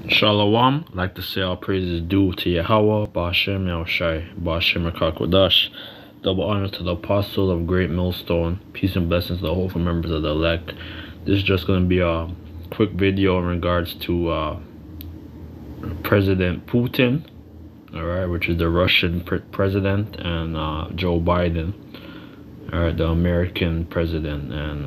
Shalom, I'd like to say all praises due to Yahweh, Ba'ashem Yahushai, Ba'ashem Kodash. Double honor to the apostle of Great Millstone. Peace and blessings to the whole members of the elect. This is just going to be a quick video in regards to President Putin, alright, which is the Russian president, and Joe Biden, alright, the American president. And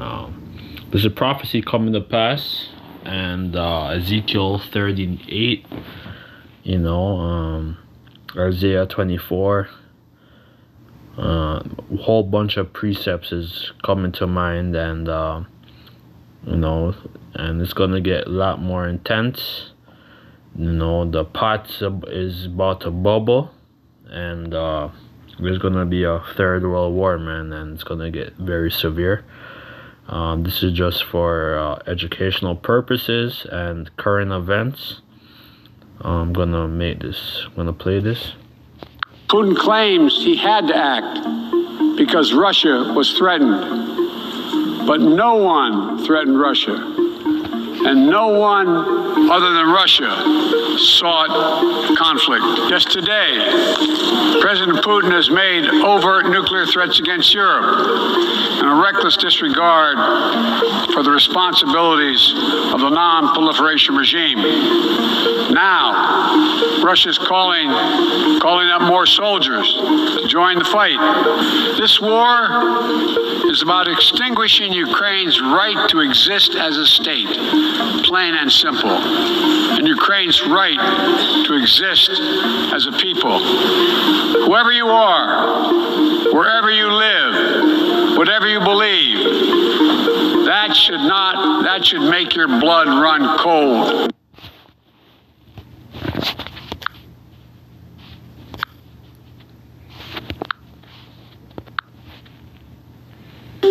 there's a prophecy coming to pass. And Ezekiel 38, Isaiah 24, a whole bunch of precepts is coming to mind, and and it's gonna get a lot more intense. The pot is about to bubble, and there's gonna be a third world war, man, and it's gonna get very severe. This is just for educational purposes and current events. I'm gonna play this. Putin claims he had to act because Russia was threatened, but no one threatened Russia, and no one other than Russia sought conflict. Just today, President Putin has made overt nuclear threats against Europe and a reckless disregard for the responsibilities of the non-proliferation regime. Now, Russia's calling up more soldiers to join the fight. This war is about extinguishing Ukraine's right to exist as a state, plain and simple, and Ukraine's right to exist as a people. Whoever you are, wherever you live, whatever you believe, that should make your blood run cold.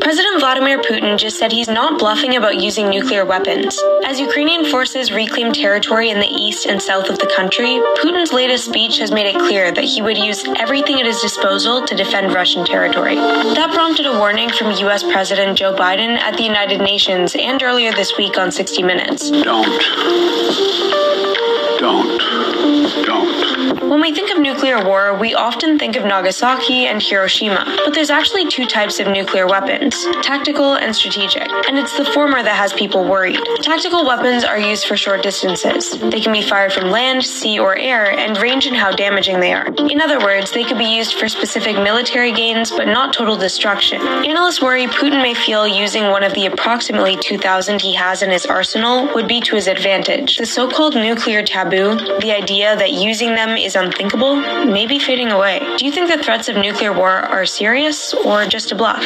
President Vladimir Putin just said he's not bluffing about using nuclear weapons. As Ukrainian forces reclaim territory in the east and south of the country, Putin's latest speech has made it clear that he would use everything at his disposal to defend Russian territory. That prompted a warning from U.S. President Joe Biden at the United Nations and earlier this week on 60 Minutes. Don't. When we think of nuclear war, we often think of Nagasaki and Hiroshima, but there's actually two types of nuclear weapons, tactical and strategic, and it's the former that has people worried. Tactical weapons are used for short distances. They can be fired from land, sea, or air, and range in how damaging they are. In other words, they could be used for specific military gains, but not total destruction. Analysts worry Putin may feel using one of the approximately 2,000 he has in his arsenal would be to his advantage. The so-called nuclear taboo, the idea that using them is unthinkable, may be fading away. Do you think the threats of nuclear war are serious or just a bluff?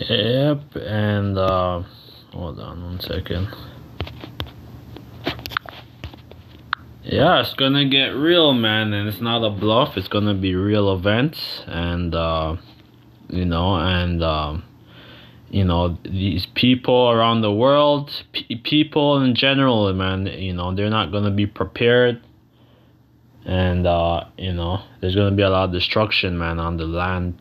Yep, and hold on one second. Yeah, it's gonna get real, man, and it's not a bluff. It's gonna be real events, and these people around the world, people in general, man, they're not gonna be prepared. And there's gonna be a lot of destruction, man, on the land,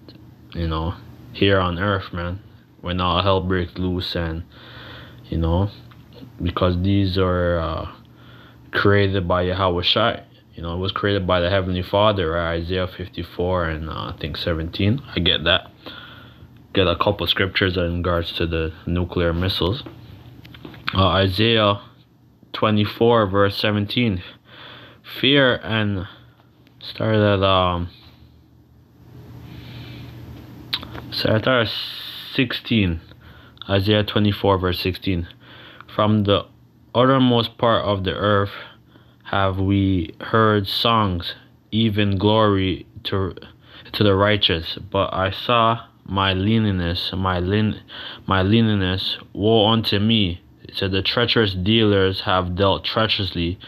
here on earth, man, when all hell breaks loose. And because these are created by Yahweh Shai, it was created by the Heavenly Father, right? Isaiah 54 and I think 17. I get that. Get a couple scriptures in regards to the nuclear missiles. Isaiah 24 verse 17. Fear and start at 16. Isaiah 24 verse 16. From the uttermost part of the earth have we heard songs, even glory to the righteous. But I saw my leanness, woe unto me. It said, the treacherous dealers have dealt treacherously.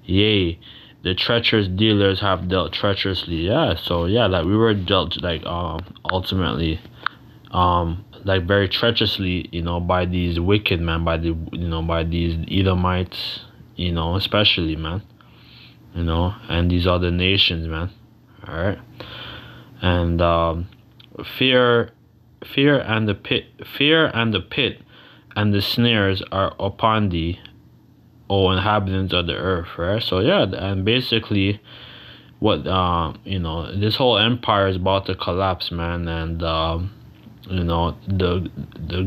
Yea, the treacherous dealers have dealt treacherously. Yeah, so yeah, like we were dealt ultimately like very treacherously, by these wicked men, by these Edomites, especially, man, and these other nations, man. All right. And fear and the pit and the snares are upon thee, O inhabitants of the earth, right? So yeah, and basically what this whole empire is about to collapse, man. And the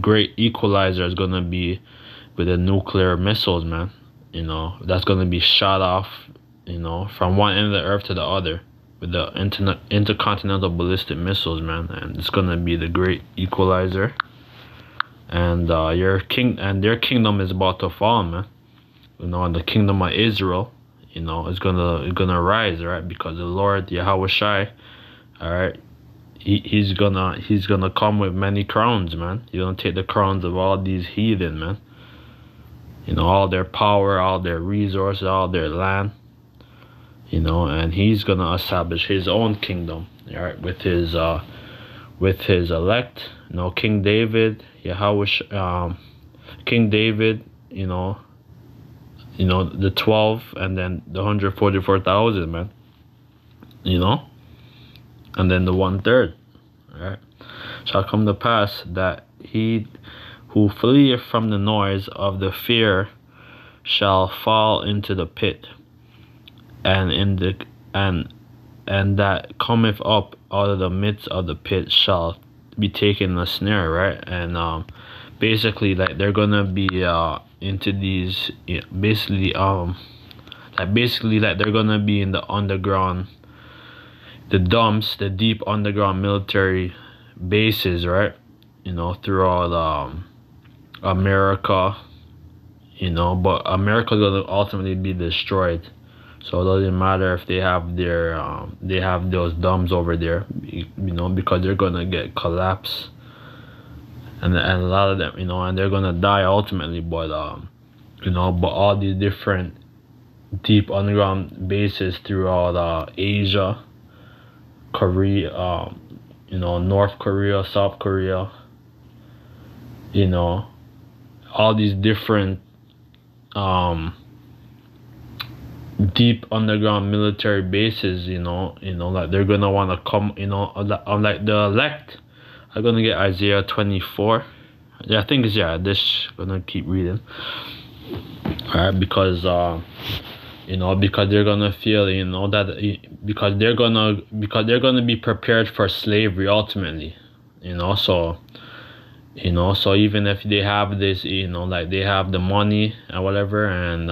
great equalizer is gonna be with the nuclear missiles, man. That's gonna be shot off, from one end of the earth to the other with the intercontinental ballistic missiles, man. And it's gonna be the great equalizer. And their kingdom is about to fall, man. And the kingdom of Israel, is gonna rise, right? Because the Lord Yahweh Shai, all right, he's gonna come with many crowns, man. He's gonna take the crowns of all these heathen, man. All their power, all their resources, all their land, and he's gonna establish his own kingdom, all right, with his elect, King David, King David, the 12, and then the 144,000, man. And then the 1/3. Right? Shall come to pass that he who fleeth from the noise of the fear shall fall into the pit, and that cometh up out of the midst of the pit shall be taken a snare, right? And basically, like, they're gonna be into these, basically like they're gonna be in the underground, the dumps, the deep underground military bases, right? Throughout America, but America's gonna ultimately be destroyed. So it doesn't matter if they have those dumps over there, because they're gonna get collapsed, and a lot of them, and they're gonna die ultimately. But but all these different deep underground bases throughout Asia, Korea, North Korea, South Korea, all these different deep underground military bases, like they're gonna want to come, like the elect are gonna get Isaiah 24. Yeah, I think it's, this gonna keep reading. Alright, because because they're gonna feel, that because they're gonna be prepared for slavery ultimately, so so even if they have this, like they have the money and whatever, and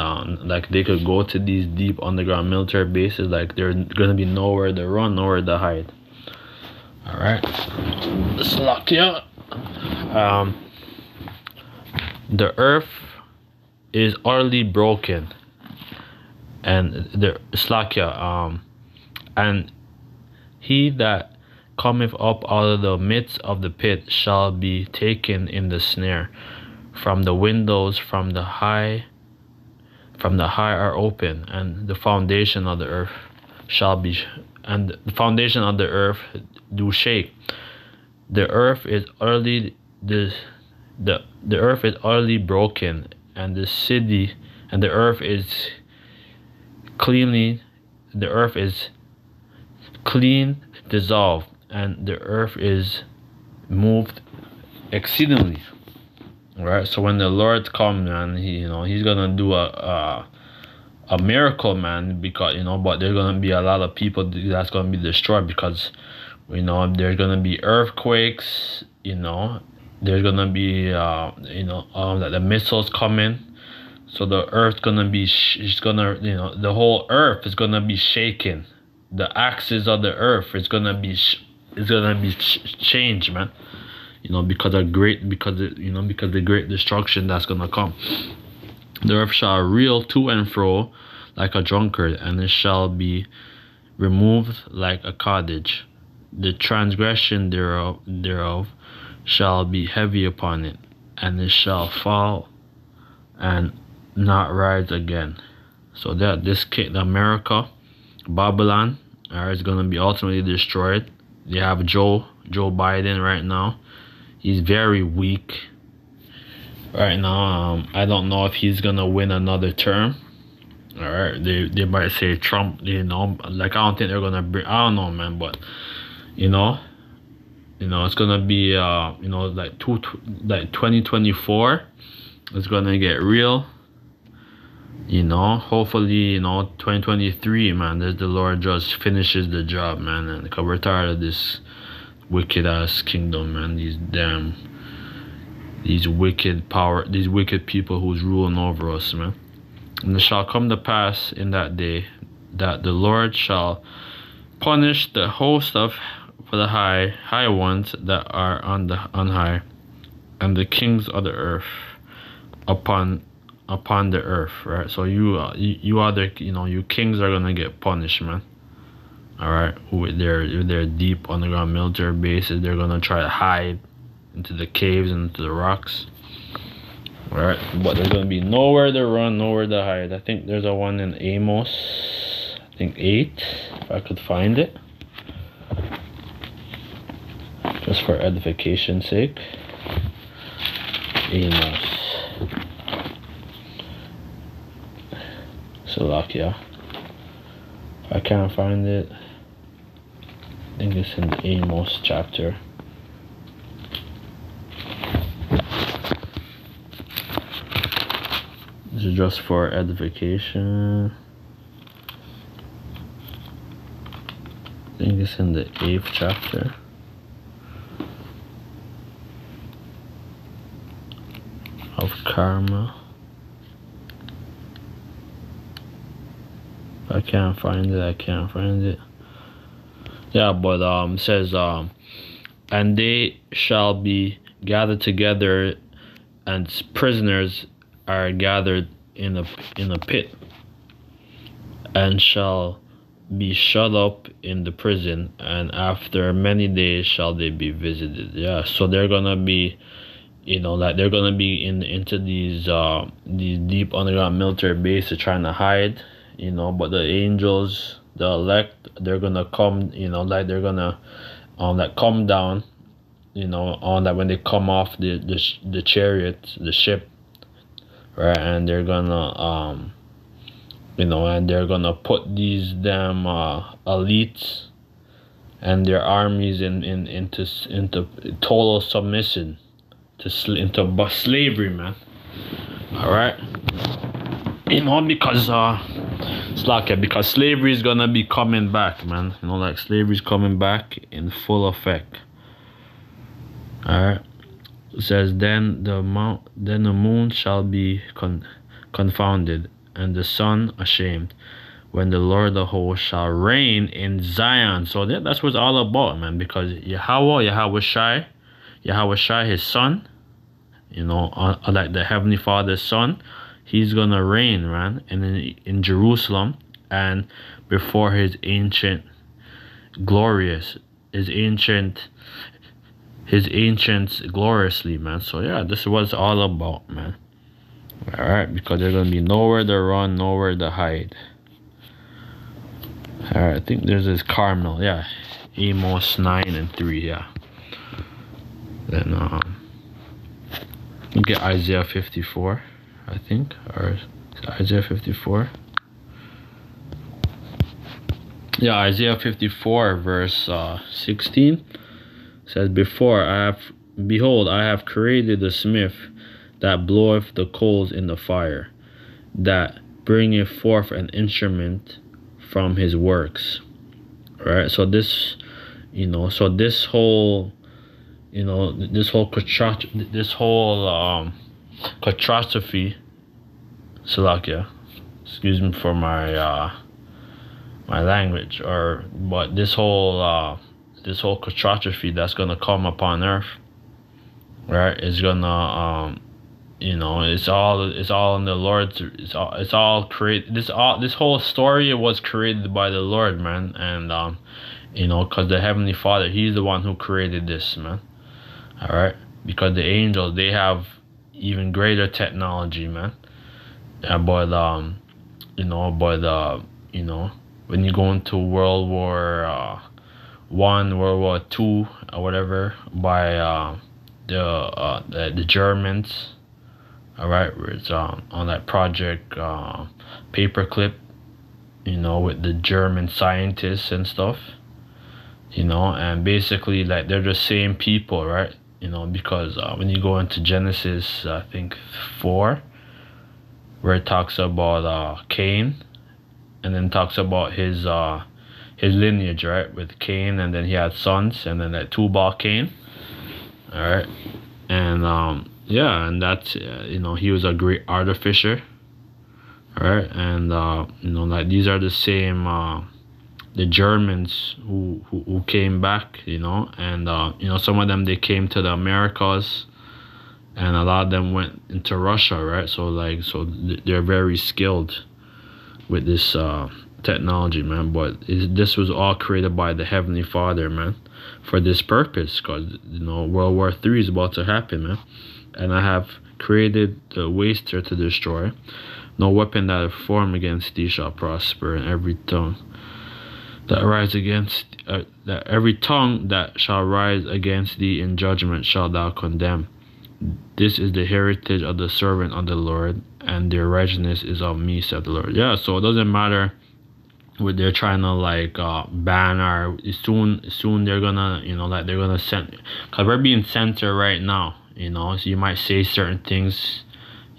like they could go to these deep underground military bases, like they're gonna be nowhere to run, nowhere to hide. All right, Slakia. The earth is utterly broken, and the Slakia, and he that cometh up out of the midst of the pit shall be taken in the snare. From the windows from the high are open, and the foundation of the earth do shake. The earth is utterly the earth is utterly broken, and the earth is clean dissolved, and the earth is moved exceedingly. All right, so when the Lord comes, man, he's gonna do a miracle, man, because but there's gonna be a lot of people that's gonna be destroyed, because there's gonna be earthquakes, there's gonna be like the missiles coming, so the earth's gonna be the whole earth is gonna be shaken. The axis of the earth is gonna be changed, man. Because the great destruction that's gonna come. The earth shall reel to and fro like a drunkard, and it shall be removed like a cottage. The transgression thereof shall be heavy upon it, and it shall fall and not rise again. So that America, Babylon, is gonna be ultimately destroyed. They have Joe Biden right now. He's very weak right now. I don't know if he's gonna win another term. All right, they might say Trump. Like, I don't think they're gonna bring. I don't know, man, but it's gonna be like 2024. It's gonna get real. You know, hopefully, 2023, man, the Lord just finishes the job, man, and because we're tired of this wicked ass kingdom, man. These wicked people who's ruling over us, man. And it shall come to pass in that day that the Lord shall punish the host of for the high ones that are on high, and the kings of the earth upon the earth, right? So you kings are gonna get punished, man. All right, with their deep underground military bases, they're gonna try to hide into the caves and into the rocks. All right, but there's gonna be nowhere to run, nowhere to hide. I think there's a one in Amos, I think 8, if I could find it, just for edification's sake. Amos. Slovakia. If I can't find it, I think it's in the Amos chapter. This is just for edification. I think it's in the 8th chapter. Of karma. I can't find it. Yeah, but it says and they shall be gathered together, and prisoners are gathered in a pit, and shall be shut up in the prison, and after many days shall they be visited. Yeah, so they're gonna be, they're gonna be into these deep underground military bases trying to hide. But the angels, the elect, they're gonna come, they're gonna come down, on that when they come off the chariot, the ship, right? And they're gonna and they're gonna put these damn elites and their armies into total submission into slavery, man. All right, because because slavery is gonna be coming back, man. Slavery is coming back in full effect. All right. It says then the moon shall be confounded, and the sun ashamed, when the Lord of the hosts shall reign in Zion. So that's what it's all about, man. Because Yahweh Shai, his son, like the Heavenly Father's son, he's gonna reign, man, and in Jerusalem, and before his ancients gloriously, man. So yeah, this is what it's all about, man. All right, because there's gonna be nowhere to run, nowhere to hide. All right, I think there's this Carmel, yeah, Amos 9:3, yeah. Then you get Isaiah 54, I think, or Isaiah 54. Yeah, Isaiah 54 verse 16 says, Behold, I have created the smith that bloweth the coals in the fire, that bringeth forth an instrument from his works. Right? So this, this whole catastrophe, Salakia, excuse me for my my language, but this whole catastrophe that's gonna come upon earth, right, is gonna it's all in the Lord's, it's all created, this whole story was created by the Lord, man. And because the Heavenly Father, he's the one who created this, man. All right, because the angels, they have even greater technology, man. But when you go into World War One, World War Two, or whatever, by the Germans, all right, where it's on that project Paperclip, with the German scientists and stuff, and basically they're the same people, right? Because when you go into Genesis, I think 4, where it talks about Cain, and then talks about his lineage, right, with Cain, and then he had sons, and then that Tubal Cain. All right, and yeah, and that's he was a great artificer. All right, and like these are the same the Germans who came back, and some of them, they came to the Americas, and a lot of them went into Russia, right? So they're very skilled with this technology, man. But this was all created by the Heavenly Father, man, for this purpose, because World War III is about to happen, man. And I have created the waster to destroy. No weapon that is formed against thee shall prosper, and every tongue that every tongue that shall rise against thee in judgment shall thou condemn. This is the heritage of the servant of the Lord, and their righteousness is of me, said the Lord. Yeah, so it doesn't matter what they're trying to ban, or soon they're gonna they're gonna send, because we're being censored right now, so you might say certain things,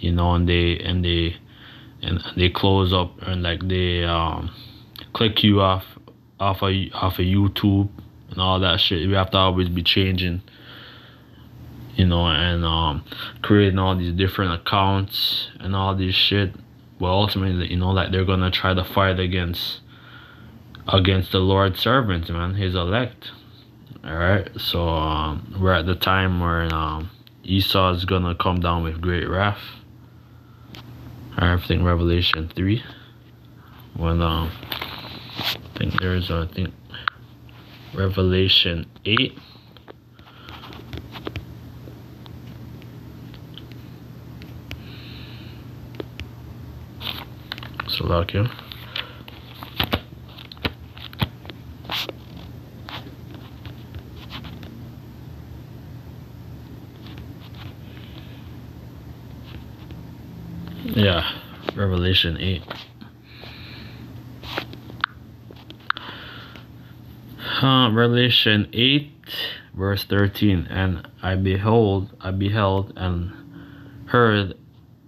and they close up, and they click you off of YouTube and all that shit. We have to always be changing, and creating all these different accounts and all this shit. Well, ultimately, they're gonna try to fight against the Lord's servants, man, his elect. All right, so we're at the time where Esau is gonna come down with great wrath. I think Revelation 3, when I think there's Revelation 8. So look here. Yeah, Revelation 8. Revelation 8, verse 13. And I beheld and heard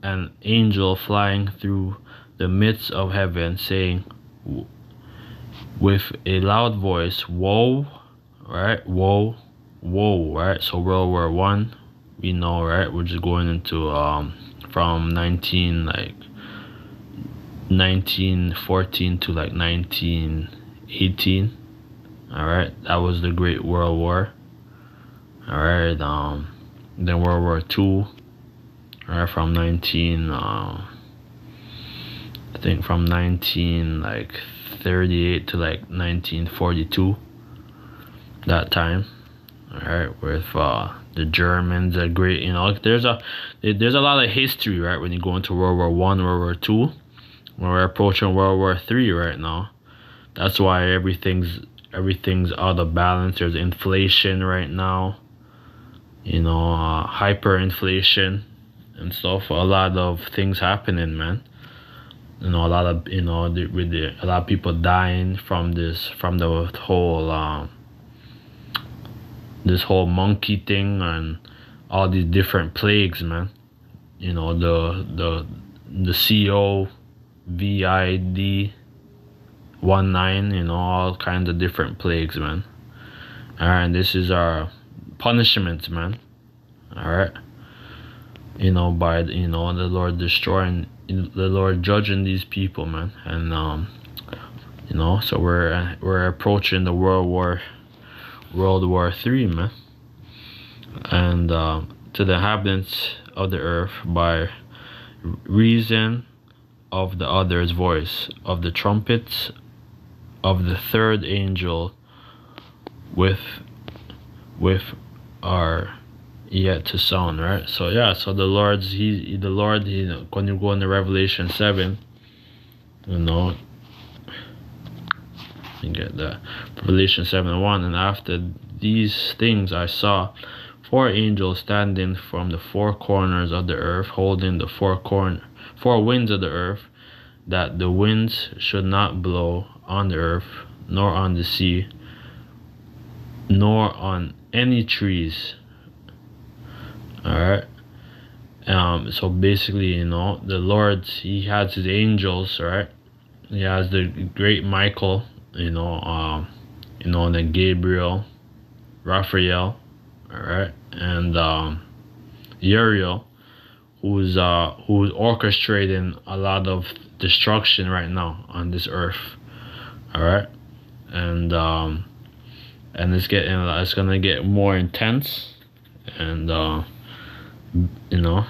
an angel flying through the midst of heaven, saying with a loud voice, Woe, right? Woe, woe, right? So World War One, we know, right? We're just going into from 1914 to 1918. All right, that was the Great World War. All right, then World War Two. All right, from 1938 to 1942. That time. All right, with the Germans, a great, there's a lot of history, right, when you go into World War One, World War Two, when we're approaching World War Three right now. That's why everything's out of balance. There's inflation right now, hyperinflation and stuff. A lot of things happening, man. A lot of people dying from the whole this whole monkey thing and all these different plagues, man. The COVID-19, all kinds of different plagues, man. All right, and this is our punishments, man. All right, by the Lord destroying, the Lord judging these people, man. And so we're approaching the World War III, man. And to the inhabitants of the earth, by reason of the other's voice, of the trumpets of the third angel, with are yet to sound, right? So yeah, so the Lord, when you go into Revelation 7, you get that. Revelation 7:1, and after these things I saw 4 angels standing from the 4 corners of the earth, holding the 4 winds of the earth, that the winds should not blow on the earth, nor on the sea, nor on any trees. All right, So basically, you know, the Lord, he has his angels, right? He has the great Michael, you know, and then Gabriel, Raphael, all right, and Uriel, who's orchestrating a lot of destruction right now on this earth, all right, and it's gonna get more intense, and you know,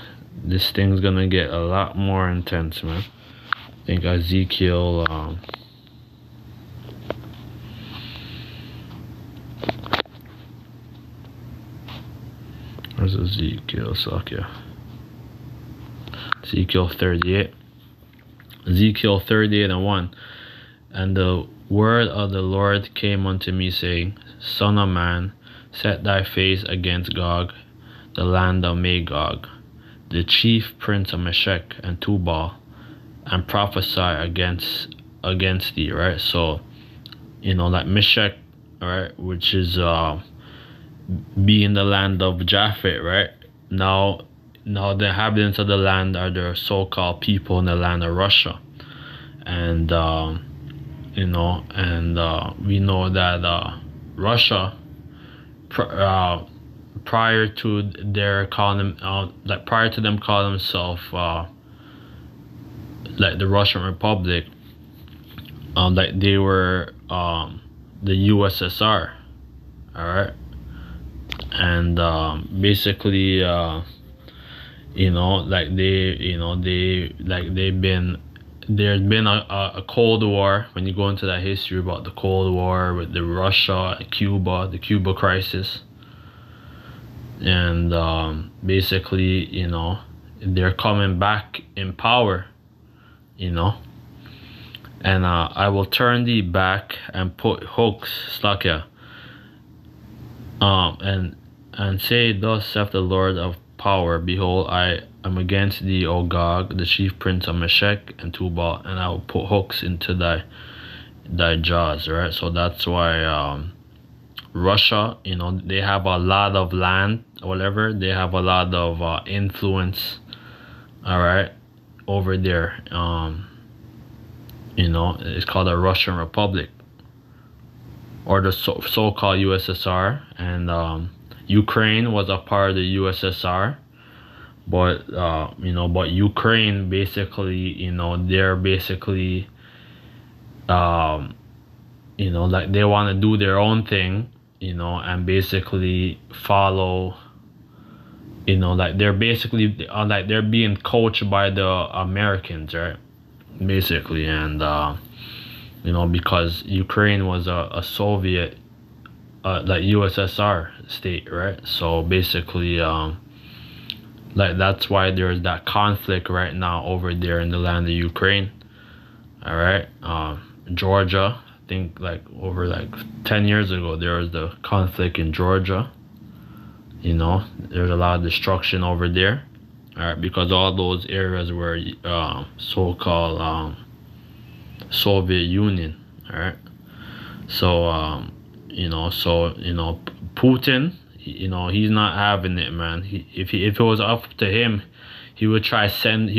this thing's gonna get a lot more intense, man. I think Ezekiel where's Ezekiel? Sakya. Ezekiel 38. Ezekiel 38:1. And the word of the Lord came unto me, saying, Son of man, set thy face against Gog, the land of Magog, the chief prince of Meshech and Tubal, and prophesy against thee, right? So, you know, like Meshech, right, which is being the land of Japhet, right? Now the inhabitants of the land are the so-called people in the land of Russia, and you know, and we know that Russia, prior to their calling prior to them calling themselves like the Russian Republic, like they were the USSR, all right, and basically you know, like there's been a Cold War. When you go into that history about the Cold War with the Russia, Cuba, the Cuba crisis, and basically, you know, they're coming back in power, you know, and I will turn thee back and put hooks, Slakia, and say, thus saith the Lord of power, behold, I am against thee, O Gog, the chief prince of Meshech and Tubal, and I will put hooks into thy jaws, right? So that's why Russia, you know, they have a lot of land or whatever, they have a lot of influence, all right, over there. You know, it's called a Russian Republic, or the so-called USSR, and Ukraine was a part of the USSR, but you know, but Ukraine basically, you know, they're basically you know, like they want to do their own thing, you know, and basically follow, you know, like they're basically like they're being coached by the Americans, right, basically. And you know, because Ukraine was a Soviet like USSR state, right? So basically like that's why there's that conflict right now over there in the land of Ukraine, all right. Georgia, I think like over like 10 years ago there was the conflict in Georgia, you know, there's a lot of destruction over there, all right, because all those areas were so-called Soviet Union, all right. So you know, Putin, you know, he's not having it, man. If it was up to him, he would try send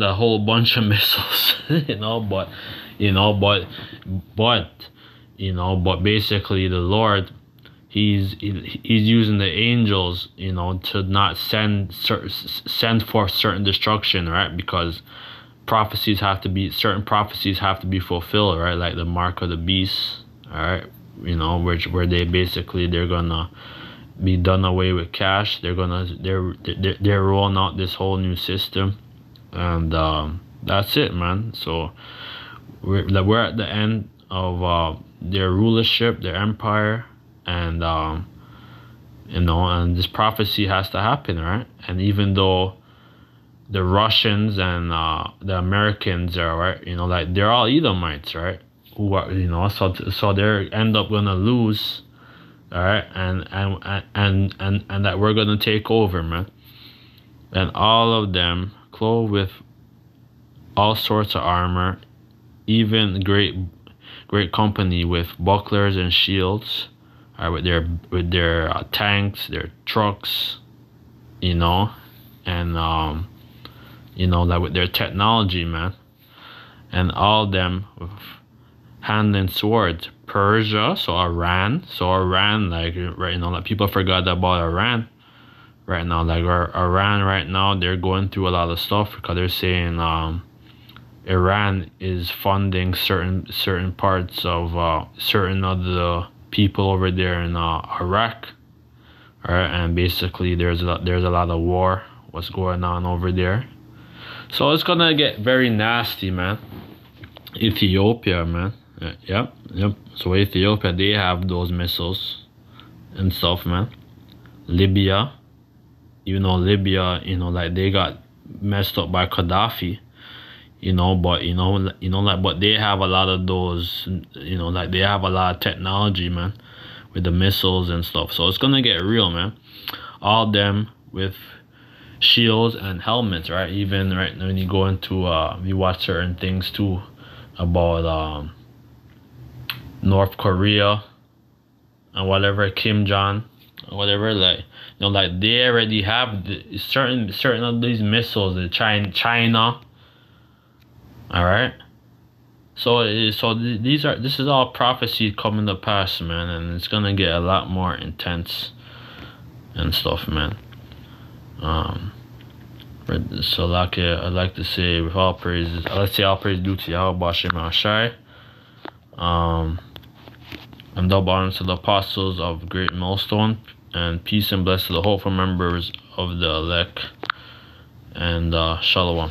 a whole bunch of missiles, you know, but basically the Lord, he's using the angels, you know, to not send forth certain destruction, right? Because certain prophecies have to be fulfilled, right? Like the mark of the beast, all right, you know, where they're gonna be done away with cash. They're rolling out this whole new system, and that's it, man. So we're at the end of their rulership, their empire, and you know, and this prophecy has to happen, right? And even though the Russians and the Americans are, right, you know, like they're all Edomites, right? Who are, you know, so they end up gonna lose, all right, and that we're gonna take over, man. And all of them clothed with all sorts of armor, even great company with bucklers and shields, with their tanks, their trucks, you know, and like with their technology, man, and all of them with handling swords. Persia, so Iran, like right now, like people forgot about Iran. Right now, like Iran, right now they're going through a lot of stuff because they're saying Iran is funding certain parts of certain of the people over there in Iraq. Alright, and basically there's a lot of war what's going on over there. So it's gonna get very nasty, man. Ethiopia, man. Yep. So Ethiopia, they have those missiles and stuff, man. Libya, Libya, like they got messed up by Gaddafi, but they have a lot of those, like they have a lot of technology, man, with the missiles and stuff. So it's gonna get real, man. All of them with shields and helmets, right? Even right when you go into you watch certain things too about North Korea and whatever, Kim Jong, whatever, like they already have certain of these missiles. The China. All right. So this is all prophecy coming to pass, man, and it's gonna get a lot more intense and stuff, man. So like I'd like to say, with all praises, let's say all praise due to Yahweh Shem Ashai. And double honor to the apostles of Great Millstone, and peace and bless to the hopeful members of the elect, and shalom.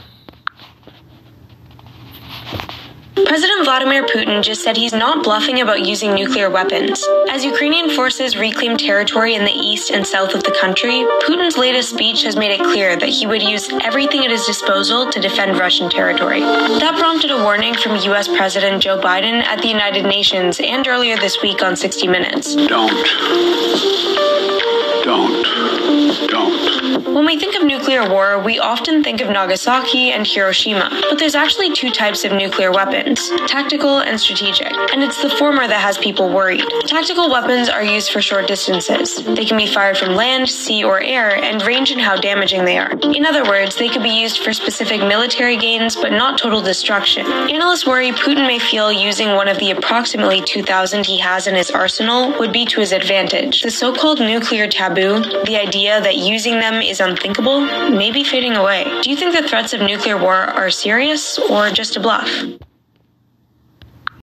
President Vladimir Putin just said he's not bluffing about using nuclear weapons. As Ukrainian forces reclaim territory in the east and south of the country, Putin's latest speech has made it clear that he would use everything at his disposal to defend Russian territory. That prompted a warning from U.S. President Joe Biden at the United Nations and earlier this week on 60 Minutes. Don't. When we think of nuclear war, we often think of Nagasaki and Hiroshima, but there's actually two types of nuclear weapons, tactical and strategic, and it's the former that has people worried. Tactical weapons are used for short distances. They can be fired from land, sea, or air, and range in how damaging they are. In other words, they could be used for specific military gains, but not total destruction. Analysts worry Putin may feel using one of the approximately 2,000 he has in his arsenal would be to his advantage. The so-called nuclear taboo, the idea that using them is unthinkable, may be fading away. Do you think the threats of nuclear war are serious or just a bluff?